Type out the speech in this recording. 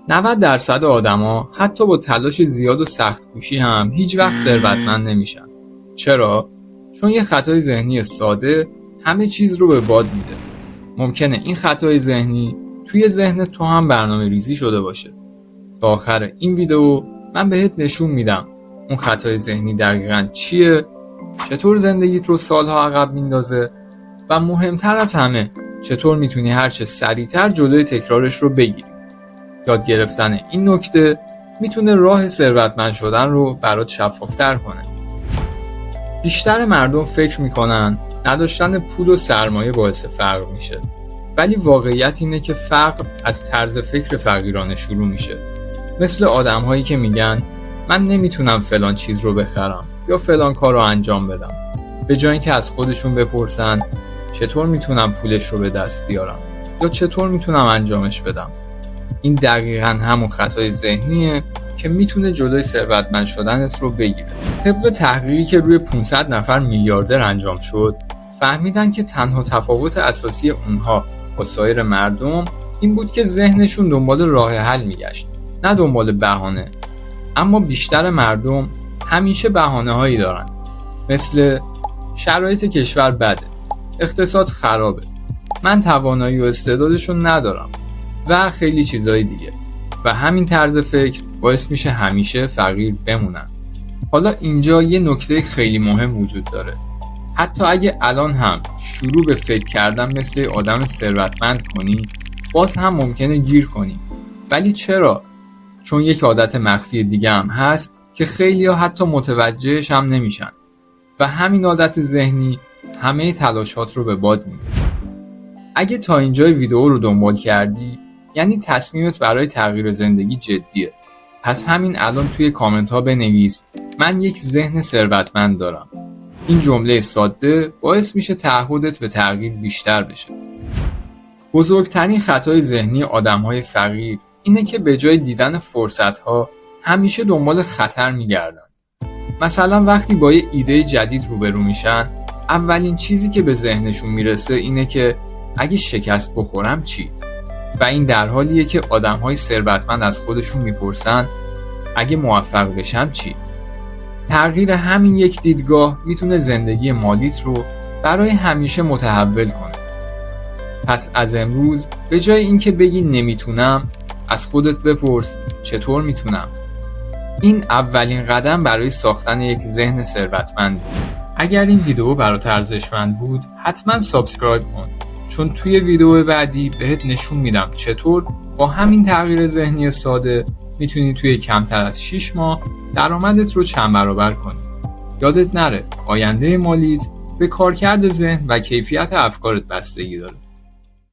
90% آدما حتی با تلاش زیاد و سخت‌کوشی هم هیچ وقت ثروتمند نمیشن. چرا؟ چون یه خطای ذهنی ساده همه چیز رو به باد میده. ممکنه این خطای ذهنی توی ذهن تو هم برنامه ریزی شده باشه. تا آخر این ویدیو من بهت نشون میدم اون خطای ذهنی دقیقاً چیه، چطور زندگیت رو سالها عقب میندازه و مهمتر از همه چطور میتونی هرچه سریعتر جلوی تکرارش رو بگیری. یاد گرفتن این نکته میتونه راه ثروتمند شدن رو برات شفافتر کنه. بیشتر مردم فکر میکنن نداشتن پول و سرمایه باعث فقر میشه، ولی واقعیت اینه که فقر از طرز فکر فقیرانه شروع میشه. مثل آدم‌هایی که میگن من نمیتونم فلان چیز رو بخرم یا فلان کار رو انجام بدم، به جای اینکه از خودشون بپرسن چطور میتونم پولش رو به دست بیارم یا چطور میتونم انجامش بدم. این دقیقاً همون خطای ذهنیه که میتونه جلوی ثروتمند شدنت رو بگیره. طبق تحقیقی که روی 500 نفر میلیاردر انجام شد، فهمیدن که تنها تفاوت اساسی اونها با سایر مردم این بود که ذهنشون دنبال راه حل میگشت، نه دنبال بهانه. اما بیشتر مردم همیشه بهانه‌هایی دارن، مثل شرایط کشور بده، اقتصاد خرابه، من توانایی و استعدادشو ندارم و خیلی چیزای دیگه. و همین طرز فکر باعث میشه همیشه فقیر بمونن. حالا اینجا یه نکته خیلی مهم وجود داره. حتی اگه الان هم شروع به فکر کردن مثل آدم ثروتمند کنی، باز هم ممکنه گیر کنی. ولی چرا؟ چون یک عادت مخفی دیگه هم هست که خیلی‌ها حتی متوجهش هم نمیشن و همین عادت ذهنی همه تلاشات رو به باد میبره. اگه تا اینجای ویدیو رو دنبال کردی، یعنی تصمیمت برای تغییر زندگی جدیه. پس همین الان توی کامنت ها بنویس من یک ذهن ثروتمند دارم. این جمله ساده باعث میشه تعهدت به تغییر بیشتر بشه. بزرگترین خطای ذهنی آدم‌های فقیر اینه که به جای دیدن فرصت‌ها همیشه دنبال خطر میگردن. مثلا وقتی با یه ایده جدید روبرو میشن، اولین چیزی که به ذهنشون میرسه اینه که اگه شکست بخورم چی؟ و این در حالیه که آدم‌های ثروتمند از خودشون میپرسن اگه موفق بشم چی؟ تغییر همین یک دیدگاه میتونه زندگی مالیت رو برای همیشه متحول کنه. پس از امروز به جای اینکه بگی نمیتونم، از خودت بپرس چطور میتونم؟ این اولین قدم برای ساختن یک ذهن ثروتمند. اگر این ویدیو برات ارزشمند بود، حتما سابسکرایب کن، چون توی ویدیو بعدی بهت نشون میدم چطور با همین تغییر ذهنی ساده میتونی توی کمتر از 6 ماه درآمدت رو چند برابر کنی. یادت نره آینده مالیت به کارکرد ذهن و کیفیت افکارت بستگی داره.